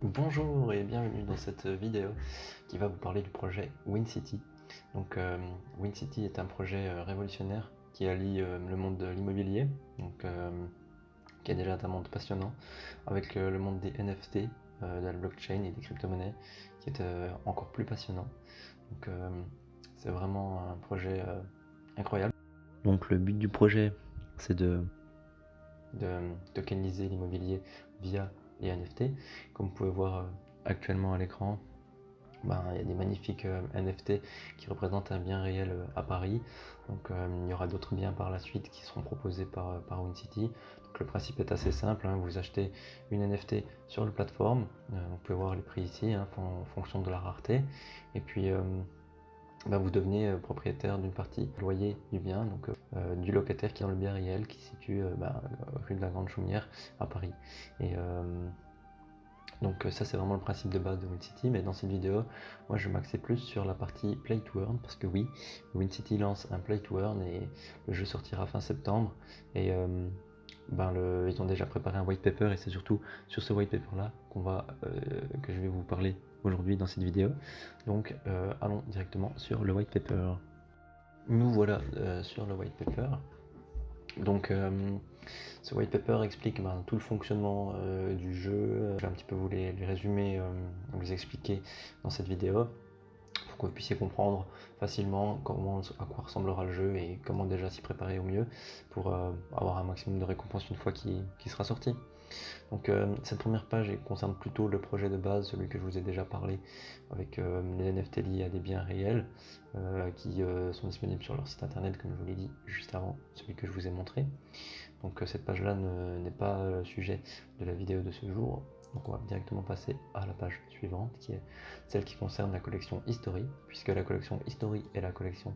Bonjour et bienvenue dans cette vidéo qui va vous parler du projet WinCity. Donc WinCity est un projet révolutionnaire qui allie le monde de l'immobilier, qui est déjà un monde passionnant, avec le monde des NFT, de la blockchain et des crypto-monnaies, qui est encore plus passionnant. Donc c'est vraiment un projet incroyable. Donc le but du projet, c'est de tokeniser l'immobilier via les NFT. Comme vous pouvez voir actuellement à l'écran, il y a des magnifiques NFT qui représentent un bien réel à Paris. Donc il y aura d'autres biens par la suite qui seront proposés par WinCity. Donc le principe est assez simple, vous achetez une NFT sur la plateforme, vous pouvez voir les prix ici en fonction de la rareté, et puis vous devenez propriétaire d'une partie du loyer du bien, donc du locataire qui est dans le bien réel, qui se situe rue de la Grande Chaumière à Paris. Et donc ça c'est vraiment le principe de base de WinCity, mais dans cette vidéo, moi je vais m'axer plus sur la partie Play to Earn, parce que oui, WinCity lance un Play to Earn et le jeu sortira fin septembre, et ils ont déjà préparé un white paper, et c'est surtout sur ce white paper là que je vais vous parler aujourd'hui dans cette vidéo. Donc allons directement sur le white paper. Nous voilà sur le white paper. Donc ce white paper explique tout le fonctionnement du jeu. Je vais un petit peu vous les résumer, vous les expliquer dans cette vidéo, pour que vous puissiez comprendre facilement à quoi ressemblera le jeu et comment déjà s'y préparer au mieux pour avoir un maximum de récompenses une fois qu'il sera sorti. Donc cette première page concerne plutôt le projet de base, celui que je vous ai déjà parlé, avec les NFT liés à des biens réels qui sont disponibles sur leur site internet, comme je vous l'ai dit juste avant, celui que je vous ai montré. Donc cette page-là n'est pas le sujet de la vidéo de ce jour. Donc on va directement passer à la page suivante, qui est celle qui concerne la collection History, puisque la collection History est la collection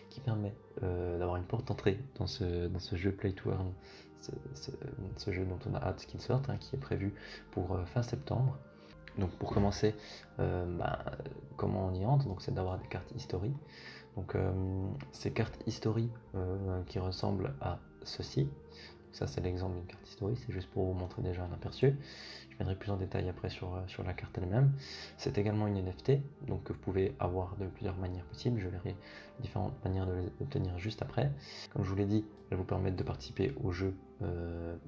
qui permet d'avoir une porte d'entrée dans ce jeu Play to Earn, ce jeu dont on a hâte qu'il sorte, qui est prévu pour fin septembre. Donc pour commencer, comment on y entre, donc c'est d'avoir des cartes History. Donc ces cartes History qui ressemblent à ceci. Ça c'est l'exemple d'une carte historique, c'est juste pour vous montrer déjà un aperçu. Je viendrai plus en détail après sur la carte elle-même. C'est également une NFT, donc que vous pouvez avoir de plusieurs manières possibles. Je verrai différentes manières de l'obtenir juste après. Comme je vous l'ai dit, elles vous permettent de participer au jeu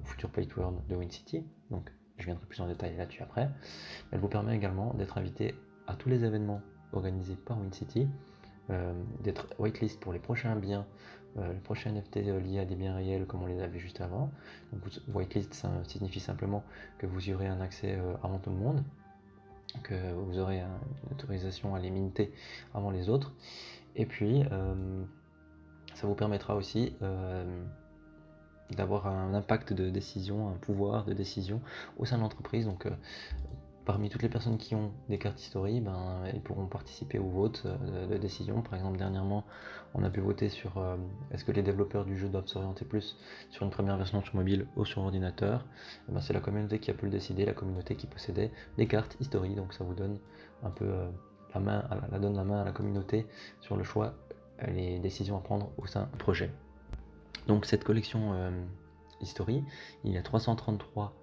Future Play to Earn de WinCity. Donc je viendrai plus en détail là-dessus après. Elle vous permet également d'être invité à tous les événements organisés par WinCity, d'être whitelist pour les prochains biens, les prochains NFT liés à des biens réels comme on les avait juste avant. Donc, whitelist, ça signifie simplement que vous y aurez un accès avant tout le monde, que vous aurez une autorisation à les minter avant les autres. Et puis ça vous permettra aussi d'avoir un impact de décision, un pouvoir de décision au sein de l'entreprise. Donc parmi toutes les personnes qui ont des cartes History, ils pourront participer au vote de décision. Par exemple, dernièrement, on a pu voter sur est-ce que les développeurs du jeu doivent s'orienter plus sur une première version sur mobile ou sur ordinateur. C'est la communauté qui a pu le décider, la communauté qui possédait des cartes History. Donc ça vous donne un peu la main à la communauté sur le choix, les décisions à prendre au sein du projet. Donc cette collection History, il y a 3333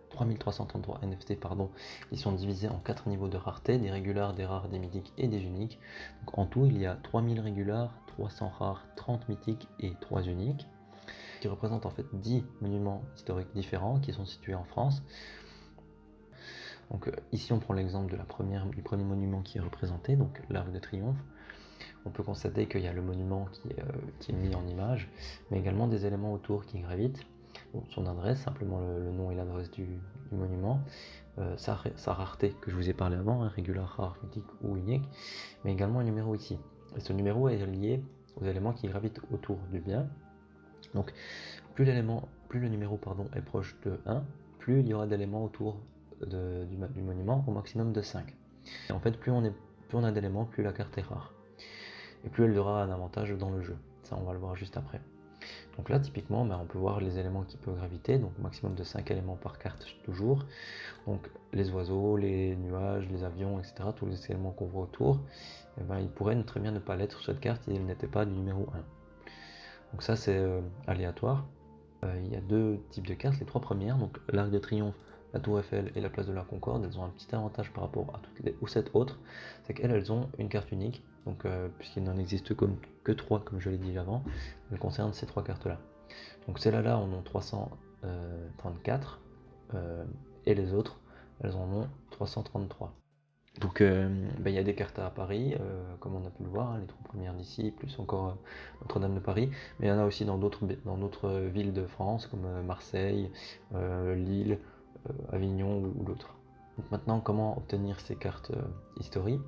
NFT qui sont divisés en 4 niveaux de rareté, des régulars, des rares, des mythiques et des uniques. Donc en tout, il y a 3000 régulars, 300 rares, 30 mythiques et 3 uniques, qui représentent en fait 10 monuments historiques différents qui sont situés en France. Donc ici on prend l'exemple du premier monument qui est représenté, donc l'Arc de Triomphe. On peut constater qu'il y a le monument qui est mis en image, mais également des éléments autour qui gravitent. Son adresse, simplement le nom et l'adresse du monument, sa rareté que je vous ai parlé avant, régular, rare, mythique ou unique, mais également un numéro ici. Et ce numéro est lié aux éléments qui gravitent autour du bien. Donc plus le numéro est proche de 1, plus il y aura d'éléments autour du monument, au maximum de 5. Et en fait, plus on a d'éléments, plus la carte est rare. Et plus elle aura un avantage dans le jeu. Ça, on va le voir juste après. Donc là, typiquement, on peut voir les éléments qui peuvent graviter, donc maximum de 5 éléments par carte toujours. Donc les oiseaux, les nuages, les avions, etc., tous les éléments qu'on voit autour, ils pourraient très bien ne pas l'être sur cette carte si ils n'étaient pas du numéro 1. Donc ça, c'est aléatoire. Il y a deux types de cartes, les trois premières, donc l'Arc de Triomphe, la Tour Eiffel et la place de la Concorde, elles ont un petit avantage par rapport à toutes les ou 7 autres, c'est qu'elles ont une carte unique, donc puisqu'il n'en existe que 3 comme je l'ai dit avant, elles concernent ces 3 cartes-là. Donc celles-là en ont 334 et les autres, elles en ont 333. Donc il y a des cartes à Paris, comme on a pu le voir, hein, les 3 premières d'ici, plus encore Notre-Dame de Paris, mais il y en a aussi dans d'autres villes de France, comme Marseille, Lille, Avignon ou d'autres. Donc maintenant, comment obtenir ces cartes History?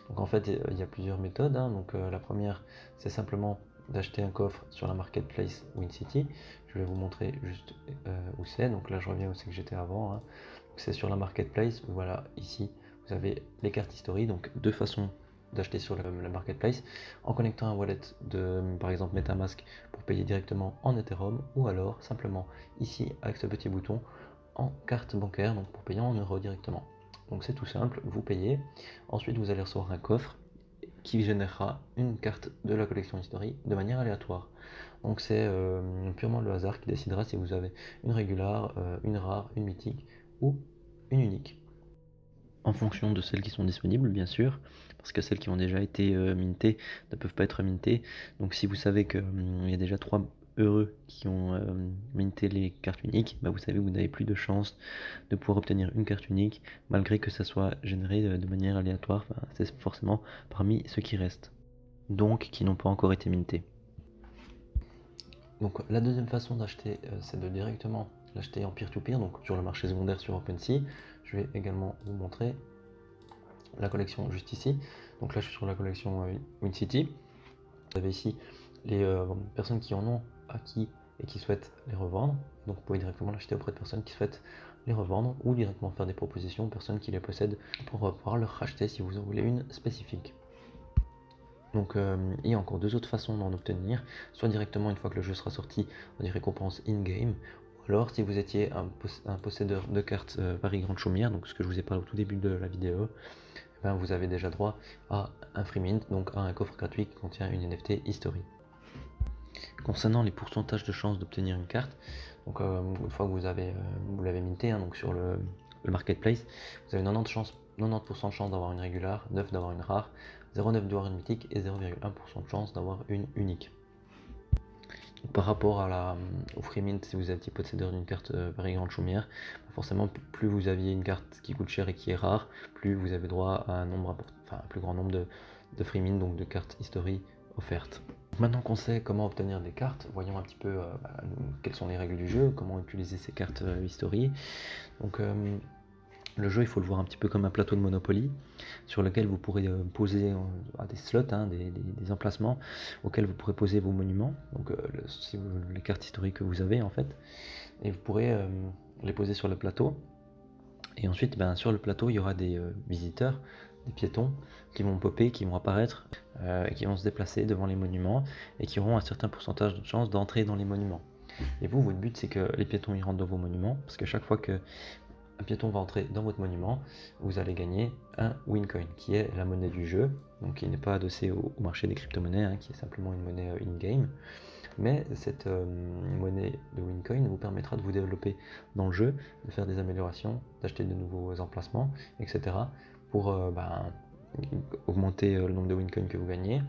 Donc en fait, il y a plusieurs méthodes, hein. Donc la première, c'est simplement d'acheter un coffre sur la marketplace WinCity. Je vais vous montrer juste où c'est. Donc là, je reviens où c'est que j'étais avant, hein. C'est sur la marketplace, voilà, ici vous avez les cartes History, donc 2 façons d'acheter sur la marketplace, en connectant un wallet de par exemple MetaMask pour payer directement en Ethereum, ou alors simplement ici avec ce petit bouton en carte bancaire, donc pour payer en euros directement. Donc c'est tout simple, vous payez, ensuite vous allez recevoir un coffre qui générera une carte de la collection History de manière aléatoire. Donc c'est purement le hasard qui décidera si vous avez une régulière, une rare, une mythique ou une unique. En fonction de celles qui sont disponibles, bien sûr, parce que celles qui ont déjà été mintées ne peuvent pas être mintées. Donc si vous savez qu'il y a déjà 3 heureux qui ont minté les cartes uniques, bah vous savez que vous n'avez plus de chance de pouvoir obtenir une carte unique, malgré que ça soit généré de manière aléatoire. Enfin, c'est forcément parmi ceux qui restent, donc qui n'ont pas encore été mintés. Donc la deuxième façon d'acheter, c'est de directement l'acheter en peer-to-peer, donc sur le marché secondaire sur OpenSea. Je vais également vous montrer la collection juste ici. Donc là je suis sur la collection WinCity. Vous avez ici les personnes qui en ont acquis et qui souhaitent les revendre. Donc vous pouvez directement l'acheter auprès de personnes qui souhaitent les revendre, ou directement faire des propositions aux personnes qui les possèdent pour pouvoir leur racheter si vous en voulez une spécifique. Donc il y a encore 2 autres façons d'en obtenir, soit directement une fois que le jeu sera sorti, des récompenses in-game, ou alors si vous étiez un possédeur de cartes Paris Grande Chaumière, donc ce que je vous ai parlé au tout début de la vidéo, ben, vous avez déjà droit à un free mint, donc à un coffre gratuit qui contient une NFT History. Concernant les pourcentages de chances d'obtenir une carte, donc une fois que vous l'avez minté, hein, donc sur le marketplace, vous avez 90% de chance d'avoir une régulière, 9 d'avoir une rare, 0,9 d'avoir une mythique et 0,1% de chance d'avoir une unique. Donc, par rapport au free mint, si vous étiez possédeur d'une carte Paris Grande Chaumière, forcément plus vous aviez une carte qui coûte cher et qui est rare, plus vous avez droit à un plus grand nombre de free mint, donc de cartes History offertes. Maintenant qu'on sait comment obtenir des cartes, voyons un petit peu quelles sont les règles du jeu, comment utiliser ces cartes History. Donc le jeu, il faut le voir un petit peu comme un plateau de Monopoly, sur lequel vous pourrez poser à des slots, hein, des emplacements auxquels vous pourrez poser vos monuments, donc les cartes historiques que vous avez en fait, et vous pourrez les poser sur le plateau. Et ensuite, sur le plateau, il y aura des visiteurs, des piétons, qui vont popper, qui vont apparaître, et qui vont se déplacer devant les monuments, et qui auront un certain pourcentage de chance d'entrer dans les monuments. Et vous, votre but, c'est que les piétons y rentrent dans vos monuments, parce que chaque fois que un piéton va entrer dans votre monument, vous allez gagner un WinCoin, qui est la monnaie du jeu, donc qui n'est pas adossée au marché des crypto-monnaies, hein, qui est simplement une monnaie in-game. Mais cette monnaie de WinCoin vous permettra de vous développer dans le jeu, de faire des améliorations, d'acheter de nouveaux emplacements, etc. pour augmenter le nombre de WinCoin que vous gagnez,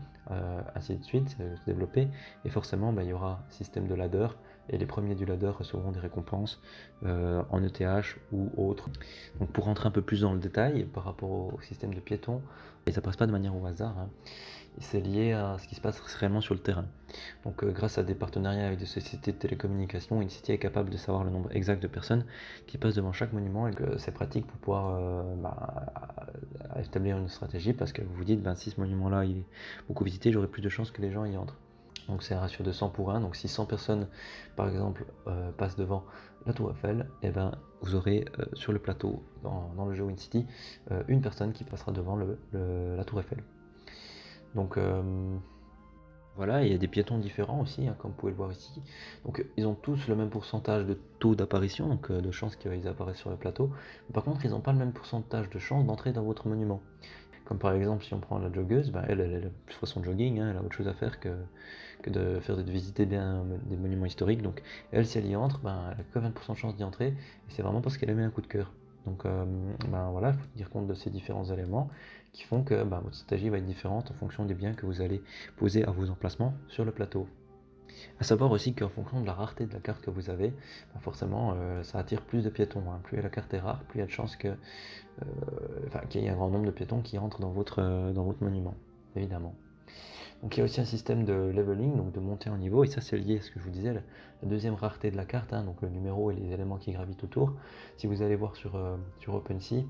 ainsi de suite, se développer. Et forcément, il y aura un système de ladder, et les premiers du ladder recevront des récompenses en ETH ou autres. Donc pour rentrer un peu plus dans le détail par rapport au système de piétons, et ça passe pas de manière au hasard, hein, c'est lié à ce qui se passe réellement sur le terrain. Donc grâce à des partenariats avec des sociétés de télécommunications, WinCity est capable de savoir le nombre exact de personnes qui passent devant chaque monument, et que c'est pratique pour pouvoir établir une stratégie, parce que vous vous dites, si ce monument là il est beaucoup visité, j'aurai plus de chances que les gens y entrent. Donc c'est un ratio de 100 pour 1, donc si 100 personnes par exemple passent devant la Tour Eiffel, et vous aurez sur le plateau dans le jeu WinCity une personne qui passera devant la Tour Eiffel. Donc voilà, il y a des piétons différents aussi, hein, comme vous pouvez le voir ici. Donc ils ont tous le même pourcentage de taux d'apparition, donc de chances qu'ils apparaissent sur le plateau. Mais par contre, ils n'ont pas le même pourcentage de chances d'entrer dans votre monument. Comme par exemple, si on prend la joggeuse, elle fait son jogging, hein, elle a autre chose à faire que de visiter bien des monuments historiques. Donc elle, si elle y entre, elle a que 20% de chance d'y entrer, et c'est vraiment parce qu'elle a mis un coup de cœur. Donc voilà, il faut tenir compte de ces différents éléments qui font que votre stratégie va être différente en fonction des biens que vous allez poser à vos emplacements sur le plateau. À savoir aussi qu'en fonction de la rareté de la carte que vous avez, forcément ça attire plus de piétons, hein. Plus la carte est rare, plus il y a de chances qu'il y ait un grand nombre de piétons qui entrent dans votre monument, évidemment. Donc il y a aussi un système de leveling, donc de montée en niveau, et ça c'est lié à ce que je vous disais, la deuxième rareté de la carte, hein, donc le numéro et les éléments qui gravitent autour. Si vous allez voir sur OpenSea,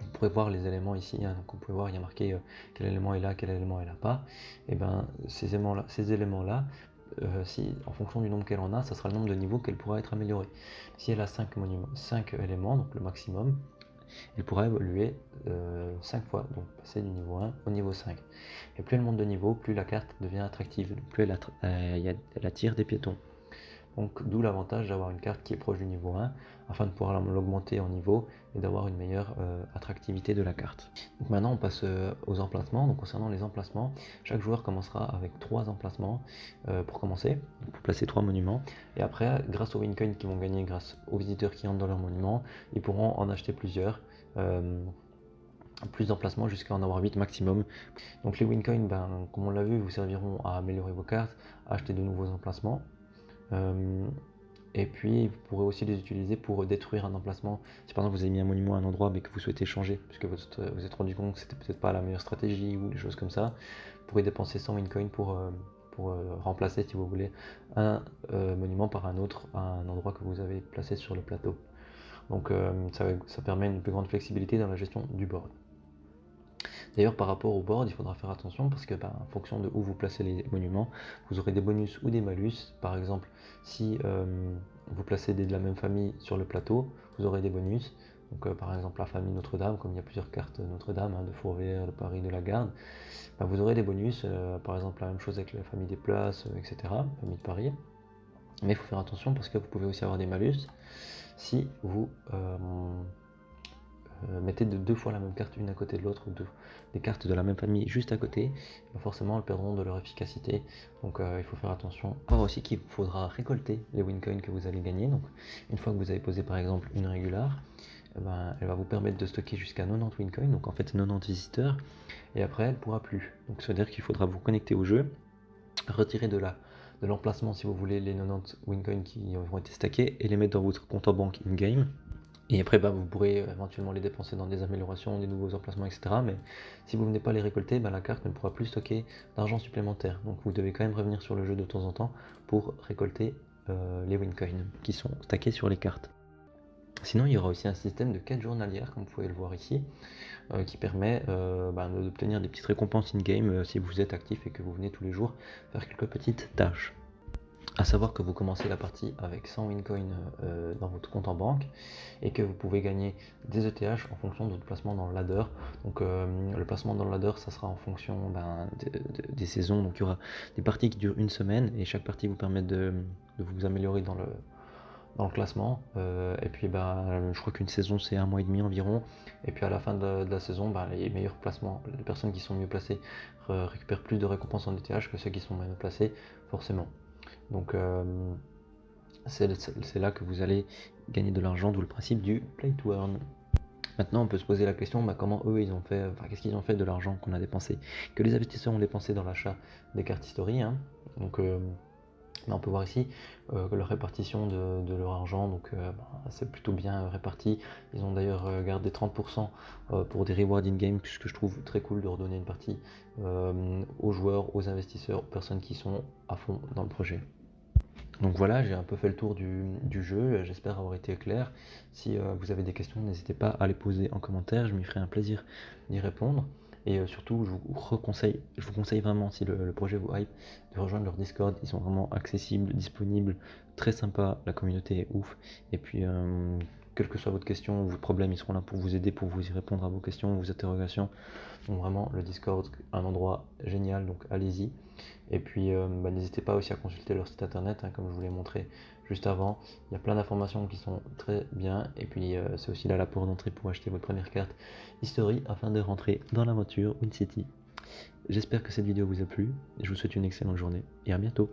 vous pourrez voir les éléments ici, hein, donc vous pouvez voir, il y a marqué quel élément est là, quel élément est là pas. Et ces éléments-là, si, en fonction du nombre qu'elle en a, ça sera le nombre de niveaux qu'elle pourra être améliorée. Si elle a 5 éléments, donc le maximum, elle pourra évoluer 5 fois, donc passer du niveau 1 au niveau 5. Et plus elle monte de niveau, plus la carte devient attractive, plus elle attire des piétons. Donc d'où l'avantage d'avoir une carte qui est proche du niveau 1 afin de pouvoir l'augmenter en niveau et d'avoir une meilleure attractivité de la carte. Donc maintenant on passe aux emplacements. Donc concernant les emplacements, chaque joueur commencera avec 3 emplacements pour commencer, donc pour placer 3 monuments. Et après, grâce aux wincoins qu'ils vont gagner grâce aux visiteurs qui entrent dans leur monument, ils pourront en acheter plusieurs. Plus d'emplacements jusqu'à en avoir 8 maximum. Donc les wincoins, comme on l'a vu, vous serviront à améliorer vos cartes, à acheter de nouveaux emplacements. Et puis vous pourrez aussi les utiliser pour détruire un emplacement. Si par exemple vous avez mis un monument à un endroit mais que vous souhaitez changer, puisque vous êtes rendu compte que c'était peut-être pas la meilleure stratégie ou des choses comme ça, vous pourrez dépenser 100 wincoins pour remplacer, si vous voulez, un monument par un autre à un endroit que vous avez placé sur le plateau. Donc ça permet une plus grande flexibilité dans la gestion du board. D'ailleurs, par rapport au board, il faudra faire attention parce que en fonction de où vous placez les monuments, vous aurez des bonus ou des malus. Par exemple, si vous placez des de la même famille sur le plateau, vous aurez des bonus. Donc par exemple la famille Notre-Dame, comme il y a plusieurs cartes Notre-Dame, de Fourvière, de Paris, de la Garde, vous aurez des bonus. Par exemple la même chose avec la famille des Places, etc., famille de Paris. Mais il faut faire attention parce que vous pouvez aussi avoir des malus si vous mettez deux fois la même carte une à côté de l'autre, ou des cartes de la même famille juste à côté, forcément elles perdront de leur efficacité. Donc il faut faire attention. Voir aussi qu'il faudra récolter les wincoins que vous allez gagner. Donc une fois que vous avez posé par exemple une régular, elle va vous permettre de stocker jusqu'à 90 wincoins, donc en fait 90 visiteurs, et après elle ne pourra plus. Donc ça veut dire qu'il faudra vous connecter au jeu, retirer de l'emplacement si vous voulez les 90 wincoins qui ont été stackés et les mettre dans votre compte en banque in-game. Et après, vous pourrez éventuellement les dépenser dans des améliorations, des nouveaux emplacements, etc. Mais si vous ne venez pas les récolter, la carte ne pourra plus stocker d'argent supplémentaire. Donc vous devez quand même revenir sur le jeu de temps en temps pour récolter les wincoins qui sont stackés sur les cartes. Sinon, il y aura aussi un système de quête journalière, comme vous pouvez le voir ici, qui permet d'obtenir des petites récompenses in-game si vous êtes actif et que vous venez tous les jours faire quelques petites tâches. A savoir que vous commencez la partie avec 100 wincoins dans votre compte en banque et que vous pouvez gagner des ETH en fonction de votre placement dans le ladder. Donc le placement dans le ladder, ça sera en fonction des saisons. Donc il y aura des parties qui durent une semaine et chaque partie vous permet de vous améliorer dans le classement. Et puis je crois qu'une saison c'est 1 mois et demi environ. Et puis à la fin de la saison, les meilleurs placements, les personnes qui sont mieux placées récupèrent plus de récompenses en ETH que ceux qui sont mieux placés, forcément. Donc c'est là que vous allez gagner de l'argent, d'où le principe du play to earn. Maintenant on peut se poser la question, comment eux ils ont fait, qu'est-ce qu'ils ont fait de l'argent qu'on a dépensé, que les investisseurs ont dépensé dans l'achat des cartes historiques, hein. Donc on peut voir ici que la répartition de leur argent, donc c'est plutôt bien réparti. Ils ont d'ailleurs gardé 30% pour des rewards in-game, ce que je trouve très cool de redonner une partie aux joueurs, aux investisseurs, aux personnes qui sont à fond dans le projet. Donc voilà, j'ai un peu fait le tour du jeu, j'espère avoir été clair. Si vous avez des questions, n'hésitez pas à les poser en commentaire, je m'y ferai un plaisir d'y répondre. Et surtout, je vous conseille vraiment, si le projet vous hype, de rejoindre leur Discord. Ils sont vraiment accessibles, disponibles, très sympas, la communauté est ouf. Et puis, quelle que soit votre question ou vos problèmes, ils seront là pour vous aider, pour vous y répondre à vos questions, vos interrogations. Donc vraiment, le Discord, un endroit génial, donc allez-y. Et puis n'hésitez pas aussi à consulter leur site internet, comme je vous l'ai montré juste avant. Il y a plein d'informations qui sont très bien. Et puis c'est aussi là la porte d'entrée pour acheter votre première carte History afin de rentrer dans l'aventure Win City. J'espère que cette vidéo vous a plu. Je vous souhaite une excellente journée et à bientôt.